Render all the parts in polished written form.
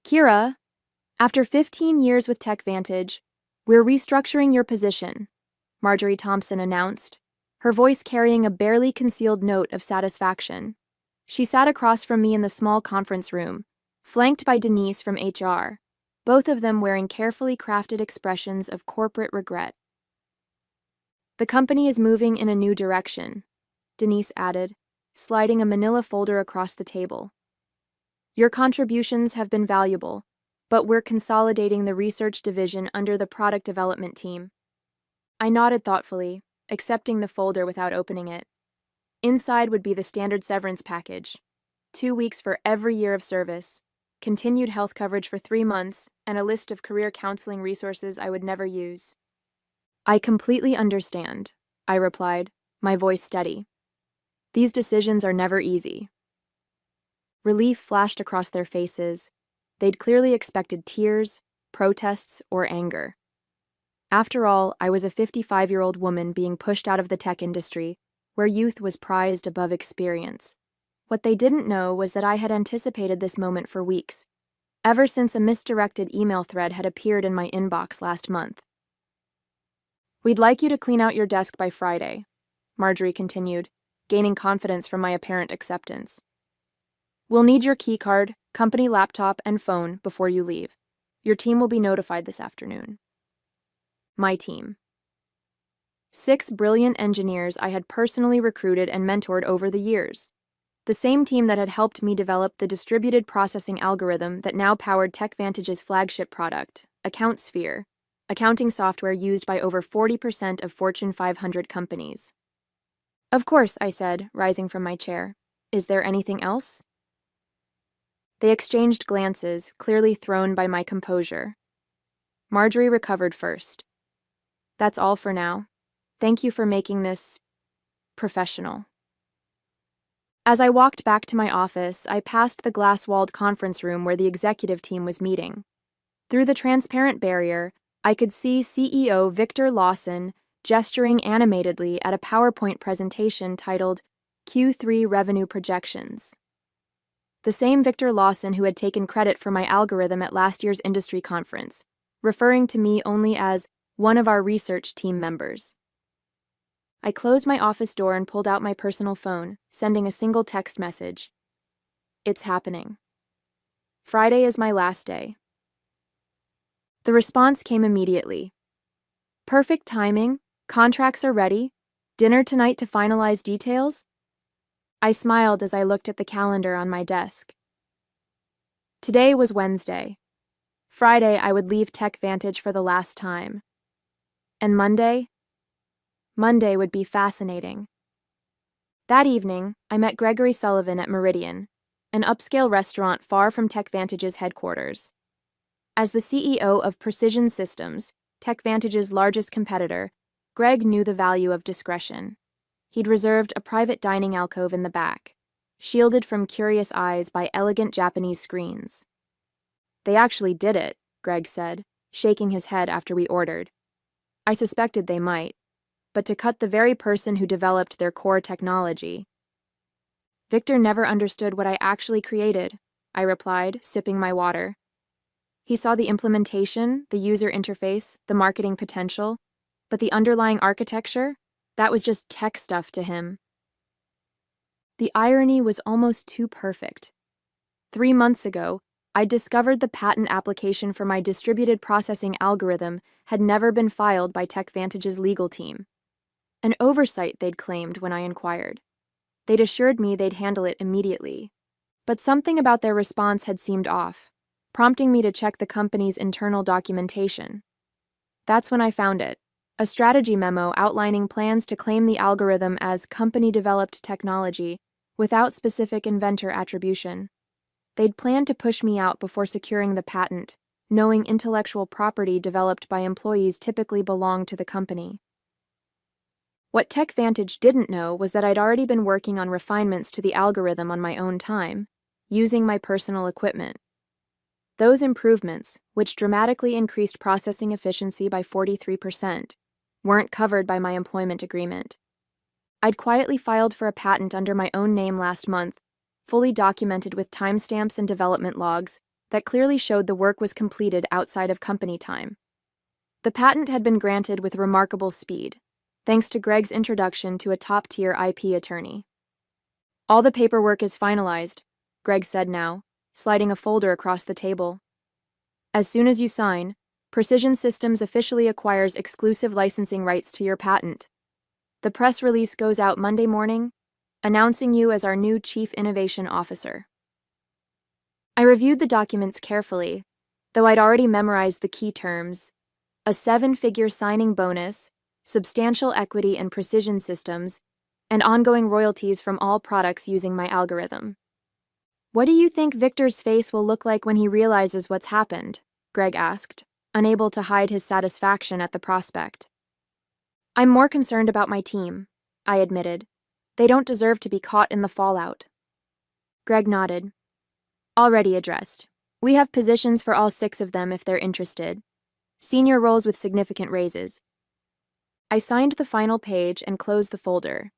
Kira, after 15 years with TechVantage, we're restructuring your position, Marjorie Thompson announced, her voice carrying a barely concealed note of satisfaction. She sat across from me in the small conference room, flanked by Denise from HR, both of them wearing carefully crafted expressions of corporate regret. The company is moving in a new direction, Denise added, sliding a manila folder across the table. Your contributions have been valuable, but we're consolidating the research division under the product development team. I nodded thoughtfully, accepting the folder without opening it. Inside would be the standard severance package: 2 weeks for every year of service, continued health coverage for 3 months, and a list of career counseling resources I would never use. I completely understand, I replied, my voice steady. These decisions are never easy. Relief flashed across their faces. They'd clearly expected tears, protests, or anger. After all, I was a 55-year-old woman being pushed out of the tech industry, where youth was prized above experience. What they didn't know was that I had anticipated this moment for weeks, ever since a misdirected email thread had appeared in my inbox last month. We'd like you to clean out your desk by Friday, Marjorie continued, gaining confidence from my apparent acceptance. We'll need your keycard, company laptop, and phone before you leave. Your team will be notified this afternoon. My team. 6 brilliant engineers I had personally recruited and mentored over the years. The same team that had helped me develop the distributed processing algorithm that now powered TechVantage's flagship product, AccountSphere, accounting software used by over 40% of Fortune 500 companies. Of course, I said, rising from my chair. Is there anything else? They exchanged glances, clearly thrown by my composure. Marjorie recovered first. That's all for now. Thank you for making this professional. As I walked back to my office, I passed the glass-walled conference room where the executive team was meeting. Through the transparent barrier, I could see CEO Victor Lawson gesturing animatedly at a PowerPoint presentation titled Q3 Revenue Projections. The same Victor Lawson who had taken credit for my algorithm at last year's industry conference, referring to me only as one of our research team members. I closed my office door and pulled out my personal phone, sending a single text message. It's happening. Friday is my last day. The response came immediately. Perfect timing, contracts are ready, dinner tonight to finalize details? I smiled as I looked at the calendar on my desk. Today was Wednesday. Friday I would leave TechVantage for the last time. And Monday? Monday would be fascinating. That evening, I met Gregory Sullivan at Meridian, an upscale restaurant far from TechVantage's headquarters. As the CEO of Precision Systems, TechVantage's largest competitor, Greg knew the value of discretion. He'd reserved a private dining alcove in the back, shielded from curious eyes by elegant Japanese screens. They actually did it, Greg said, shaking his head after we ordered. I suspected they might, but to cut the very person who developed their core technology. Victor never understood what I actually created, I replied, sipping my water. He saw the implementation, the user interface, the marketing potential, but the underlying architecture, that was just tech stuff to him. The irony was almost too perfect. 3 months ago, I discovered the patent application for my distributed processing algorithm had never been filed by TechVantage's legal team. An oversight, they'd claimed when I inquired. They'd assured me they'd handle it immediately. But something about their response had seemed off, prompting me to check the company's internal documentation. That's when I found it, a strategy memo outlining plans to claim the algorithm as company-developed technology without specific inventor attribution. They'd planned to push me out before securing the patent, knowing intellectual property developed by employees typically belonged to the company. What TechVantage didn't know was that I'd already been working on refinements to the algorithm on my own time, using my personal equipment. Those improvements, which dramatically increased processing efficiency by 43%, weren't covered by my employment agreement. I'd quietly filed for a patent under my own name last month, fully documented with timestamps and development logs, that clearly showed the work was completed outside of company time. The patent had been granted with remarkable speed, thanks to Greg's introduction to a top-tier IP attorney. All the paperwork is finalized, Greg said now, sliding a folder across the table. As soon as you sign, Precision Systems officially acquires exclusive licensing rights to your patent. The press release goes out Monday morning, announcing you as our new Chief Innovation Officer. I reviewed the documents carefully, though I'd already memorized the key terms: a 7-figure signing bonus, substantial equity in Precision Systems, and ongoing royalties from all products using my algorithm. What do you think Victor's face will look like when he realizes what's happened? Greg asked, unable to hide his satisfaction at the prospect. I'm more concerned about my team, I admitted. They don't deserve to be caught in the fallout. Greg nodded. Already addressed. We have positions for all 6 of them if they're interested. Senior roles with significant raises. I signed the final page and closed the folder.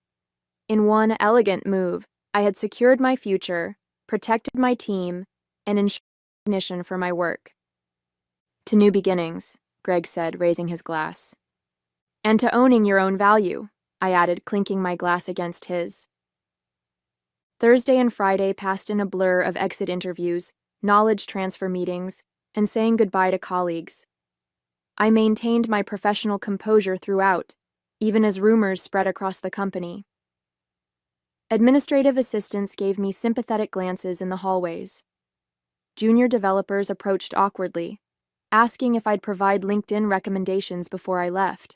In one elegant move, I had secured my future, protected my team, and ensured recognition for my work. To new beginnings, Greg said, raising his glass. And to owning your own value, I added, clinking my glass against his. Thursday and Friday passed in a blur of exit interviews, knowledge transfer meetings, and saying goodbye to colleagues. I maintained my professional composure throughout, even as rumors spread across the company. Administrative assistants gave me sympathetic glances in the hallways. Junior developers approached awkwardly, asking if I'd provide LinkedIn recommendations before I left.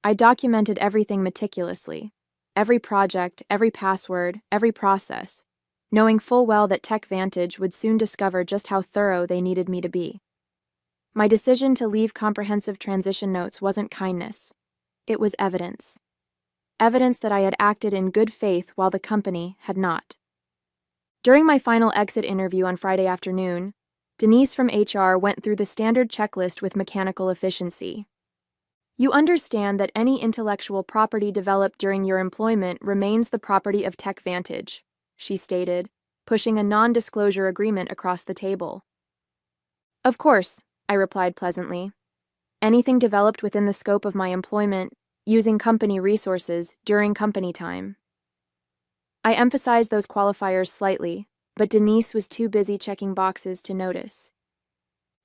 I documented everything meticulously, every project, every password, every process, knowing full well that TechVantage would soon discover just how thorough they needed me to be. My decision to leave comprehensive transition notes wasn't kindness. It was evidence. Evidence that I had acted in good faith while the company had not. During my final exit interview on Friday afternoon, Denise from HR went through the standard checklist with mechanical efficiency. You understand that any intellectual property developed during your employment remains the property of TechVantage, she stated, pushing a non-disclosure agreement across the table. Of course, I replied pleasantly. Anything developed within the scope of my employment, using company resources during company time. I emphasized those qualifiers slightly, but Denise was too busy checking boxes to notice.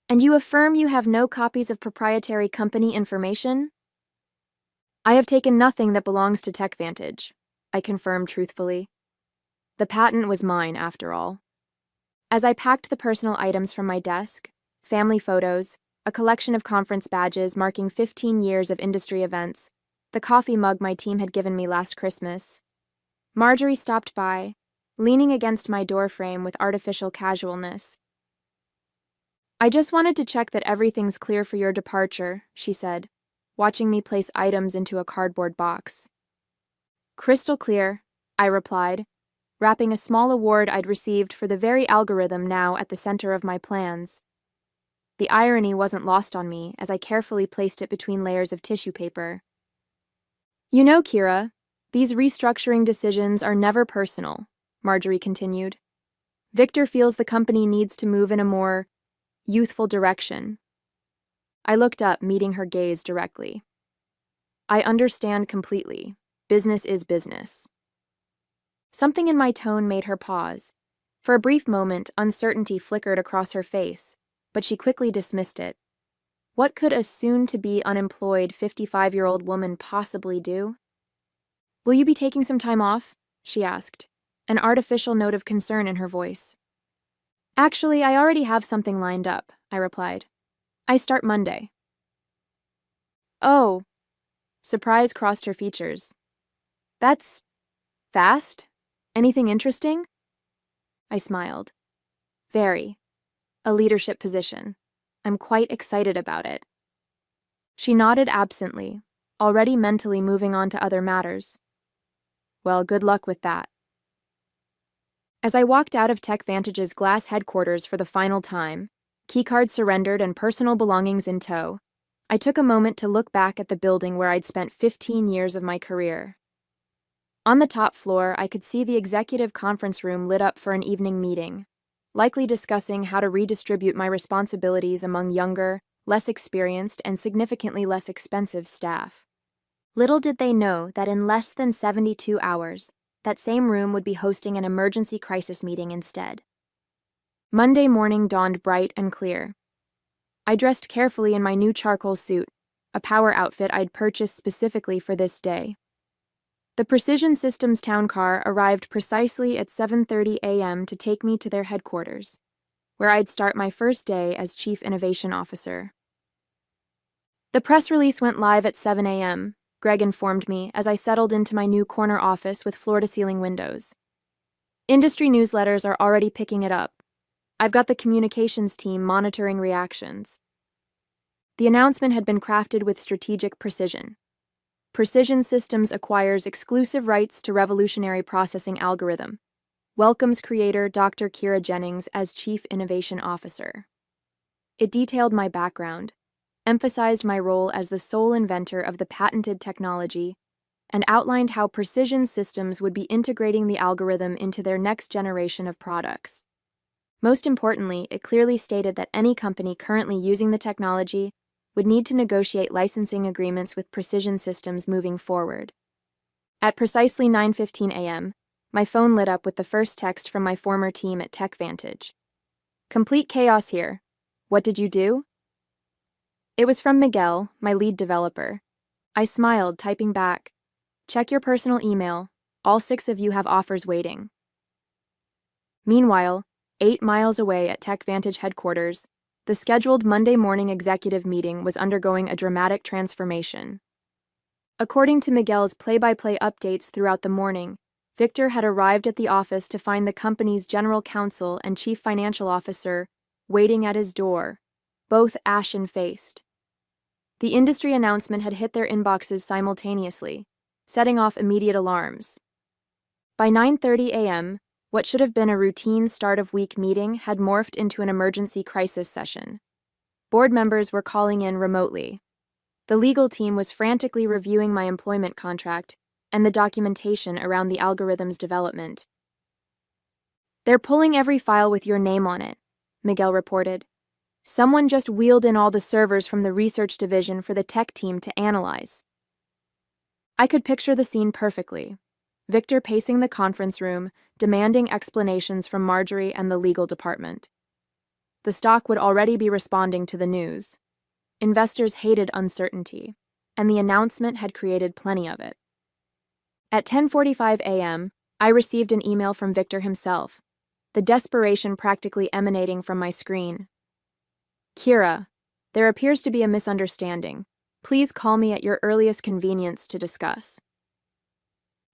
And you affirm you have no copies of proprietary company information? I have taken nothing that belongs to TechVantage, I confirmed truthfully. The patent was mine, after all. As I packed the personal items from my desk, family photos, a collection of conference badges marking 15 years of industry events, the coffee mug my team had given me last Christmas, Marjorie stopped by, leaning against my doorframe with artificial casualness. I just wanted to check that everything's clear for your departure, she said, watching me place items into a cardboard box. Crystal clear, I replied, wrapping a small award I'd received for the very algorithm now at the center of my plans. The irony wasn't lost on me as I carefully placed it between layers of tissue paper. You know, Kira, these restructuring decisions are never personal, Marjorie continued. Victor feels the company needs to move in a more youthful direction. I looked up, meeting her gaze directly. I understand completely. Business is business. Something in my tone made her pause. For a brief moment, uncertainty flickered across her face, but she quickly dismissed it. What could a soon-to-be unemployed 55-year-old woman possibly do? Will you be taking some time off? She asked, an artificial note of concern in her voice. Actually, I already have something lined up, I replied. I start Monday. Oh. Surprise crossed her features. That's fast? Anything interesting? I smiled. Very. A leadership position. I'm quite excited about it. She nodded absently, already mentally moving on to other matters. Well, good luck with that. As I walked out of TechVantage's glass headquarters for the final time, keycard surrendered and personal belongings in tow, I took a moment to look back at the building where I'd spent 15 years of my career. On the top floor, I could see the executive conference room lit up for an evening meeting. likely discussing how to redistribute my responsibilities among younger, less experienced, and significantly less expensive staff. Little did they know that in less than 72 hours, that same room would be hosting an emergency crisis meeting instead. Monday morning dawned bright and clear. I dressed carefully in my new charcoal suit, a power outfit I'd purchased specifically for this day. The Precision Systems town car arrived precisely at 7:30 a.m. to take me to their headquarters, where I'd start my first day as Chief Innovation Officer. The press release went live at 7 a.m., Greg informed me as I settled into my new corner office with floor-to-ceiling windows. Industry newsletters are already picking it up. I've got the communications team monitoring reactions. The announcement had been crafted with strategic precision. Precision Systems acquires exclusive rights to revolutionary processing algorithm. Welcomes creator Dr. Kira Jennings as Chief Innovation Officer. It detailed my background, emphasized my role as the sole inventor of the patented technology, and outlined how Precision Systems would be integrating the algorithm into their next generation of products. Most importantly, it clearly stated that any company currently using the technology would need to negotiate licensing agreements with Precision Systems moving forward. At precisely 9:15 a.m., my phone lit up with the first text from my former team at TechVantage. Complete chaos here. What did you do? It was from Miguel, my lead developer. I smiled, typing back, "Check your personal email. All 6 of you have offers waiting." Meanwhile, 8 miles away at TechVantage headquarters, the scheduled Monday morning executive meeting was undergoing a dramatic transformation. According to Miguel's play-by-play updates throughout the morning, Victor had arrived at the office to find the company's general counsel and chief financial officer waiting at his door, both ashen-faced. The industry announcement had hit their inboxes simultaneously, setting off immediate alarms. By 9:30 a.m., what should have been a routine start-of-week meeting had morphed into an emergency crisis session. Board members were calling in remotely. The legal team was frantically reviewing my employment contract and the documentation around the algorithm's development. "They're pulling every file with your name on it," Miguel reported. "Someone just wheeled in all the servers from the research division for the tech team to analyze." I could picture the scene perfectly. Victor pacing the conference room, demanding explanations from Marjorie and the legal department. The stock would already be responding to the news. Investors hated uncertainty, and the announcement had created plenty of it. At 10:45 a.m., I received an email from Victor himself, the desperation practically emanating from my screen. "Kira, there appears to be a misunderstanding. Please call me at your earliest convenience to discuss."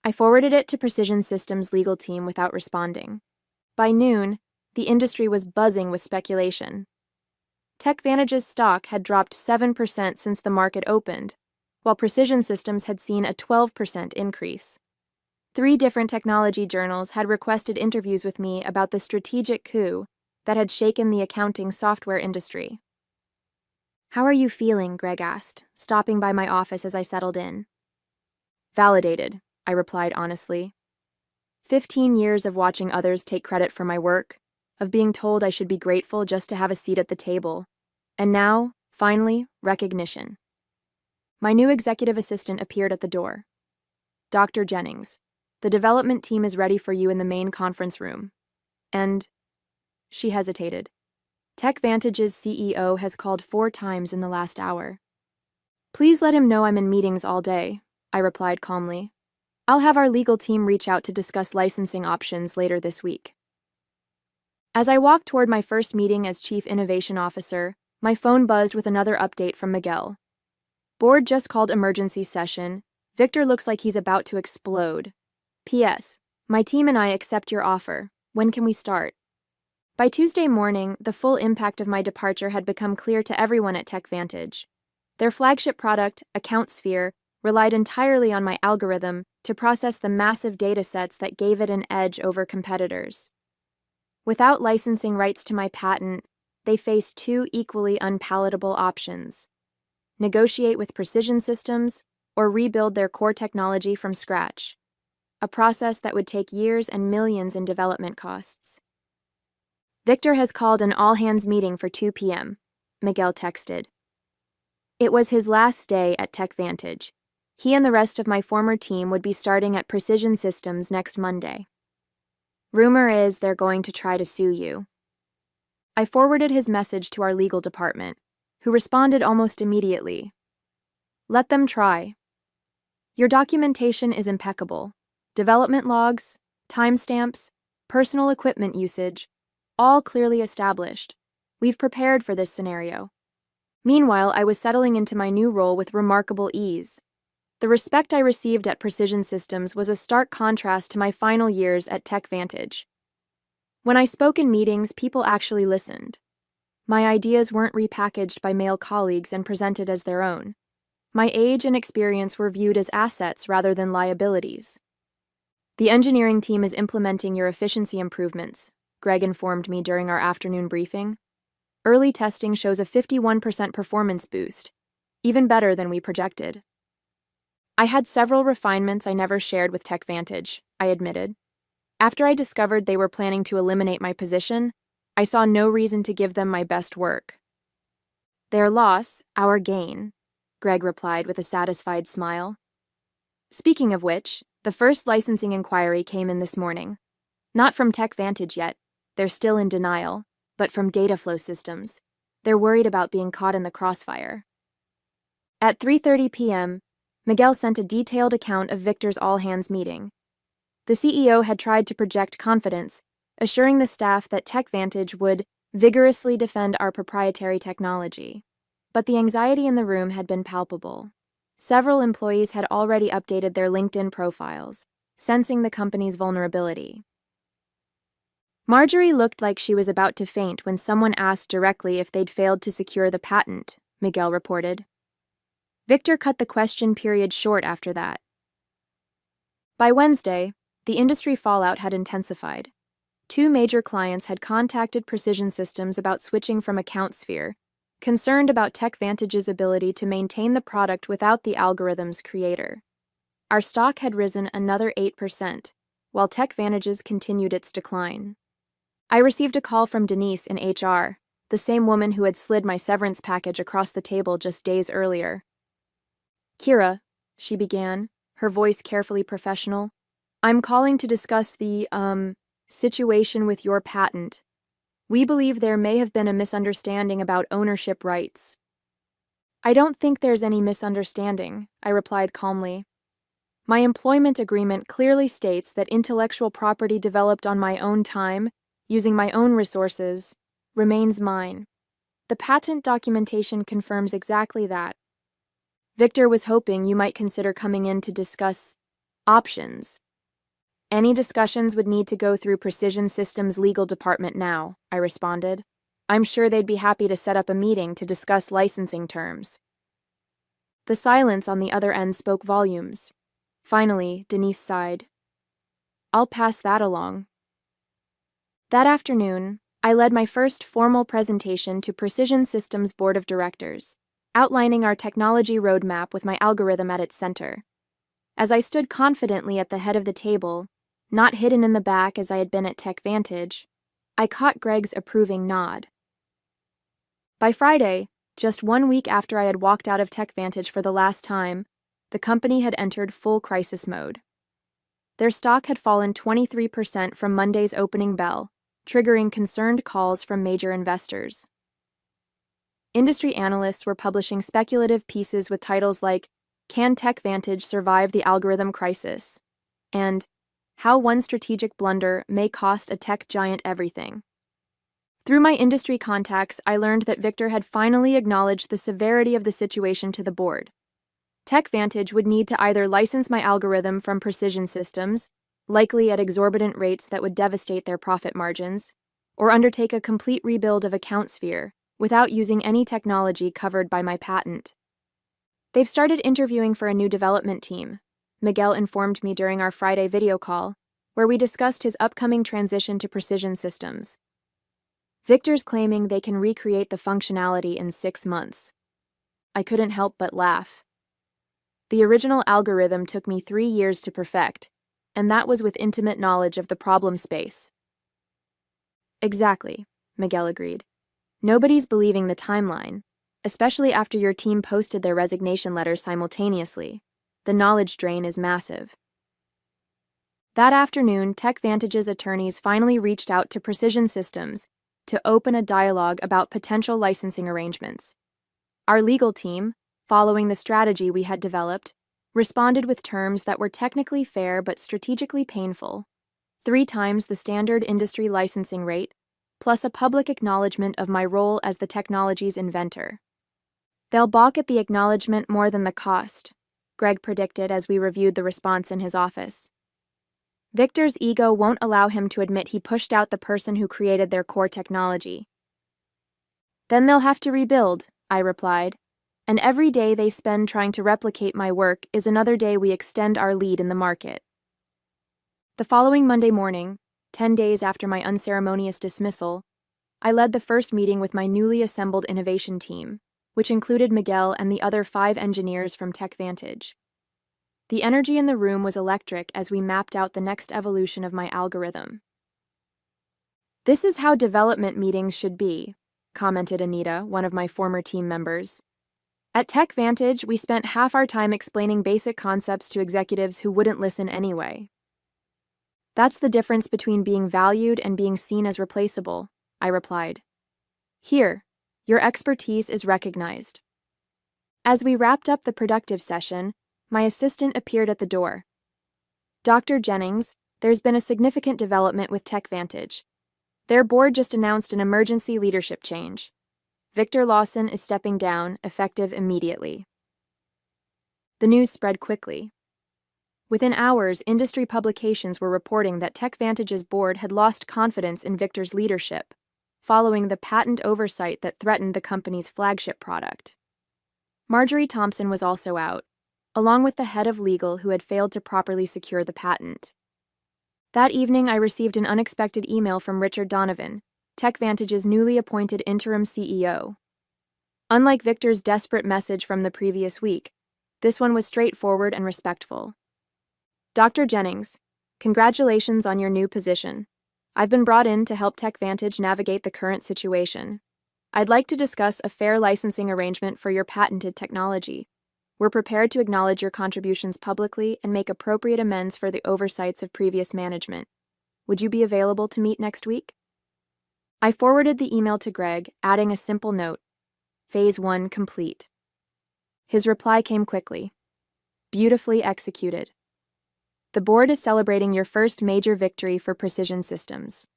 I forwarded it to Precision Systems' legal team without responding. By noon, the industry was buzzing with speculation. TechVantage's stock had dropped 7% since the market opened, while Precision Systems had seen a 12% increase. 3 different technology journals had requested interviews with me about the strategic coup that had shaken the accounting software industry. "How are you feeling?" Greg asked, stopping by my office as I settled in. "Validated," I replied honestly. 15 years of watching others take credit for my work, of being told I should be grateful just to have a seat at the table, and now, finally, recognition. My new executive assistant appeared at the door. "Dr. Jennings, the development team is ready for you in the main conference room. And..." She hesitated. "TechVantage's CEO has called 4 times in the last hour." "Please let him know I'm in meetings all day," I replied calmly. "I'll have our legal team reach out to discuss licensing options later this week." As I walked toward my first meeting as Chief Innovation Officer, my phone buzzed with another update from Miguel. "Board just called emergency session. Victor looks like he's about to explode. P.S. My team and I accept your offer. When can we start?" By Tuesday morning, the full impact of my departure had become clear to everyone at TechVantage. Their flagship product, AccountSphere, relied entirely on my algorithm to process the massive data sets that gave it an edge over competitors. Without licensing rights to my patent, they faced 2 equally unpalatable options: negotiate with Precision Systems or rebuild their core technology from scratch, a process that would take years and millions in development costs. Victor has called an all-hands meeting for 2 p.m., Miguel texted. It was his last day at TechVantage. He and the rest of my former team would be starting at Precision Systems next Monday. Rumor is they're going to try to sue you. I forwarded his message to our legal department, who responded almost immediately. Let them try. Your documentation is impeccable. Development logs, timestamps, personal equipment usage, all clearly established. We've prepared for this scenario. Meanwhile, I was settling into my new role with remarkable ease. The respect I received at Precision Systems was a stark contrast to my final years at TechVantage. When I spoke in meetings, people actually listened. My ideas weren't repackaged by male colleagues and presented as their own. My age and experience were viewed as assets rather than liabilities. The engineering team is implementing your efficiency improvements, Greg informed me during our afternoon briefing. Early testing shows a 51% performance boost, even better than we projected. I had several refinements I never shared with TechVantage, I admitted. After I discovered they were planning to eliminate my position, I saw no reason to give them my best work. Their loss, our gain, Greg replied with a satisfied smile. Speaking of which, the first licensing inquiry came in this morning. Not from TechVantage yet, they're still in denial, but from Dataflow Systems. They're worried about being caught in the crossfire. At 3:30 p.m., Miguel sent a detailed account of Victor's all-hands meeting. The CEO had tried to project confidence, assuring the staff that TechVantage would vigorously defend our proprietary technology. But the anxiety in the room had been palpable. Several employees had already updated their LinkedIn profiles, sensing the company's vulnerability. Marjorie looked like she was about to faint when someone asked directly if they'd failed to secure the patent, Miguel reported. Victor cut the question period short after that. By Wednesday, the industry fallout had intensified. 2 major clients had contacted Precision Systems about switching from AccountSphere, concerned about TechVantage's ability to maintain the product without the algorithm's creator. Our stock had risen another 8%, while TechVantage's continued its decline. I received a call from Denise in HR, the same woman who had slid my severance package across the table just days earlier. Kira, she began, her voice carefully professional, I'm calling to discuss the, situation with your patent. We believe there may have been a misunderstanding about ownership rights. I don't think there's any misunderstanding, I replied calmly. My employment agreement clearly states that intellectual property developed on my own time, using my own resources, remains mine. The patent documentation confirms exactly that. Victor was hoping you might consider coming in to discuss options. Any discussions would need to go through Precision Systems' legal department now, I responded. I'm sure they'd be happy to set up a meeting to discuss licensing terms. The silence on the other end spoke volumes. Finally, Denise sighed. I'll pass that along. That afternoon, I led my first formal presentation to Precision Systems' Board of Directors, outlining our technology roadmap with my algorithm at its center. As I stood confidently at the head of the table, not hidden in the back as I had been at TechVantage, I caught Greg's approving nod. By Friday, just 1 week after I had walked out of TechVantage for the last time, the company had entered full crisis mode. Their stock had fallen 23% from Monday's opening bell, triggering concerned calls from major investors. Industry analysts were publishing speculative pieces with titles like, Can TechVantage Survive the Algorithm Crisis? And How One Strategic Blunder May Cost a Tech Giant Everything. Through my industry contacts, I learned that Victor had finally acknowledged the severity of the situation to the board. TechVantage would need to either license my algorithm from Precision Systems, likely at exorbitant rates that would devastate their profit margins, or undertake a complete rebuild of AccountSphere without using any technology covered by my patent. They've started interviewing for a new development team, Miguel informed me during our Friday video call, where we discussed his upcoming transition to Precision Systems. Victor's claiming they can recreate the functionality in 6 months. I couldn't help but laugh. The original algorithm took me 3 years to perfect, and that was with intimate knowledge of the problem space. Exactly. Miguel agreed. Nobody's believing the timeline, especially after your team posted their resignation letters simultaneously. The knowledge drain is massive. That afternoon, TechVantage's attorneys finally reached out to Precision Systems to open a dialogue about potential licensing arrangements. Our legal team, following the strategy we had developed, responded with terms that were technically fair but strategically painful. 3 times the standard industry licensing rate, plus a public acknowledgement of my role as the technology's inventor. They'll balk at the acknowledgement more than the cost, Greg predicted as we reviewed the response in his office. Victor's ego won't allow him to admit he pushed out the person who created their core technology. Then they'll have to rebuild, I replied, and every day they spend trying to replicate my work is another day we extend our lead in the market. The following Monday morning, 10 days after my unceremonious dismissal, I led the first meeting with my newly assembled innovation team, which included Miguel and the other 5 engineers from TechVantage. The energy in the room was electric as we mapped out the next evolution of my algorithm. "This is how development meetings should be," commented Anita, one of my former team members. "At TechVantage, we spent half our time explaining basic concepts to executives who wouldn't listen anyway." "That's the difference between being valued and being seen as replaceable," I replied. "Here, your expertise is recognized." As we wrapped up the productive session, my assistant appeared at the door. "Dr. Jennings, there's been a significant development with TechVantage. Their board just announced an emergency leadership change. Victor Lawson is stepping down, effective immediately." The news spread quickly. Within hours, industry publications were reporting that TechVantage's board had lost confidence in Victor's leadership, following the patent oversight that threatened the company's flagship product. Marjorie Thompson was also out, along with the head of legal who had failed to properly secure the patent. That evening, I received an unexpected email from Richard Donovan, TechVantage's newly appointed interim CEO. Unlike Victor's desperate message from the previous week, this one was straightforward and respectful. "Dr. Jennings, congratulations on your new position. I've been brought in to help TechVantage navigate the current situation. I'd like to discuss a fair licensing arrangement for your patented technology. We're prepared to acknowledge your contributions publicly and make appropriate amends for the oversights of previous management. Would you be available to meet next week?" I forwarded the email to Greg, adding a simple note: Phase 1 complete. His reply came quickly. "Beautifully executed. The board is celebrating your first major victory for Precision Systems.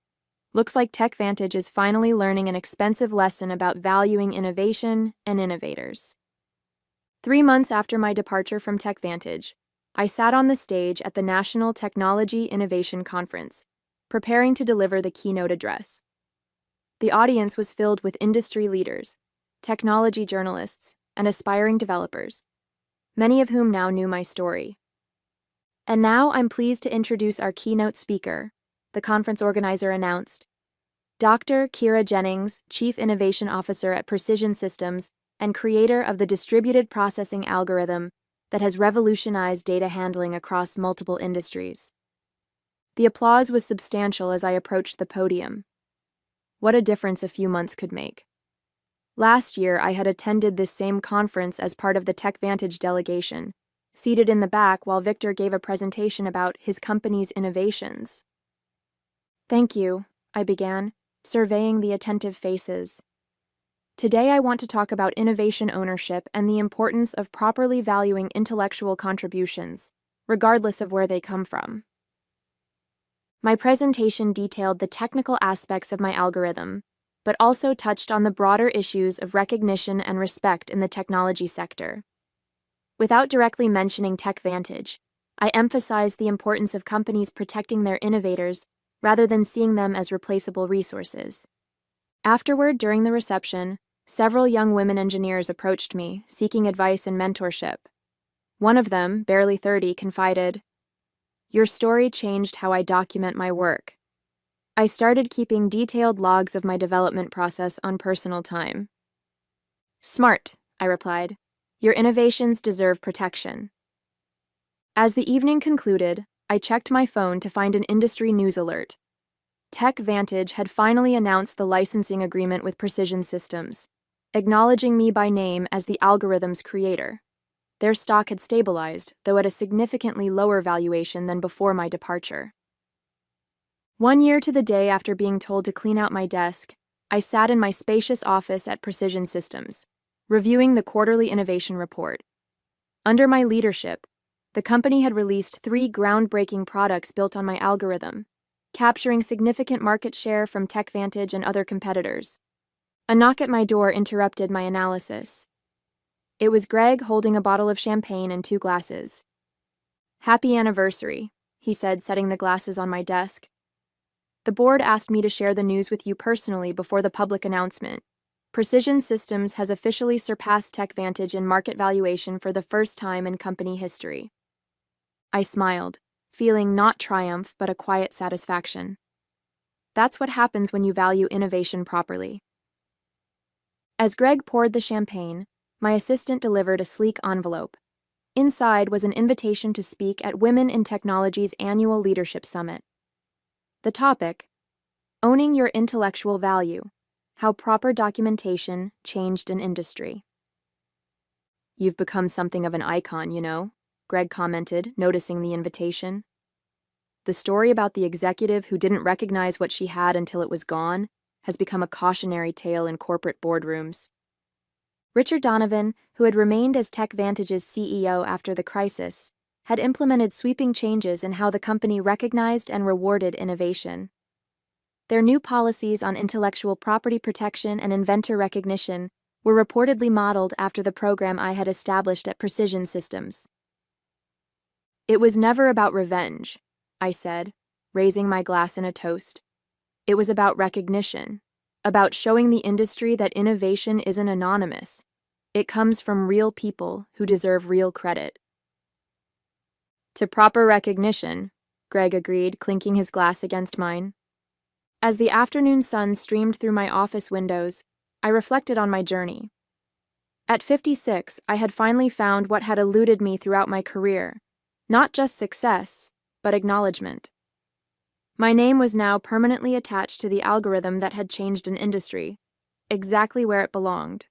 Looks like TechVantage is finally learning an expensive lesson about valuing innovation and innovators." 3 months after my departure from TechVantage, I sat on the stage at the National Technology Innovation Conference, preparing to deliver the keynote address. The audience was filled with industry leaders, technology journalists, and aspiring developers, many of whom now knew my story. "And now I'm pleased to introduce our keynote speaker," the conference organizer announced. "Dr. Kira Jennings, Chief Innovation Officer at Precision Systems and creator of the distributed processing algorithm that has revolutionized data handling across multiple industries." The applause was substantial as I approached the podium. What a difference a few months could make. Last year, I had attended this same conference as part of the TechVantage delegation, seated in the back while Victor gave a presentation about his company's innovations. "Thank you," I began, surveying the attentive faces. "Today I want to talk about innovation ownership and the importance of properly valuing intellectual contributions, regardless of where they come from." My presentation detailed the technical aspects of my algorithm, but also touched on the broader issues of recognition and respect in the technology sector. Without directly mentioning TechVantage, I emphasized the importance of companies protecting their innovators rather than seeing them as replaceable resources. Afterward, during the reception, several young women engineers approached me, seeking advice and mentorship. One of them, barely 30, confided, "Your story changed how I document my work. I started keeping detailed logs of my development process on personal time." "Smart," I replied. "Your innovations deserve protection." As the evening concluded, I checked my phone to find an industry news alert. TechVantage had finally announced the licensing agreement with Precision Systems, acknowledging me by name as the algorithm's creator. Their stock had stabilized, though at a significantly lower valuation than before my departure. 1 year to the day after being told to clean out my desk, I sat in my spacious office at Precision Systems, reviewing the quarterly innovation report. Under my leadership, the company had released 3 groundbreaking products built on my algorithm, capturing significant market share from TechVantage and other competitors. A knock at my door interrupted my analysis. It was Greg holding a bottle of champagne and 2 glasses. "Happy anniversary," he said, setting the glasses on my desk. "The board asked me to share the news with you personally before the public announcement. Precision Systems has officially surpassed TechVantage in market valuation for the first time in company history." I smiled, feeling not triumph but a quiet satisfaction. That's what happens when you value innovation properly. As Greg poured the champagne, my assistant delivered a sleek envelope. Inside was an invitation to speak at Women in Technology's annual Leadership Summit. The topic: Owning Your Intellectual Value, How Proper Documentation Changed an Industry. "You've become something of an icon, you know," Greg commented, noticing the invitation. "The story about the executive who didn't recognize what she had until it was gone has become a cautionary tale in corporate boardrooms." Richard Donovan, who had remained as TechVantage's CEO after the crisis, had implemented sweeping changes in how the company recognized and rewarded innovation. Their new policies on intellectual property protection and inventor recognition were reportedly modeled after the program I had established at Precision Systems. "It was never about revenge," I said, raising my glass in a toast. "It was about recognition, about showing the industry that innovation isn't anonymous. It comes from real people who deserve real credit." "To proper recognition," Greg agreed, clinking his glass against mine. As the afternoon sun streamed through my office windows, I reflected on my journey. At 56, I had finally found what had eluded me throughout my career, not just success, but acknowledgement. My name was now permanently attached to the algorithm that had changed an industry, exactly where it belonged.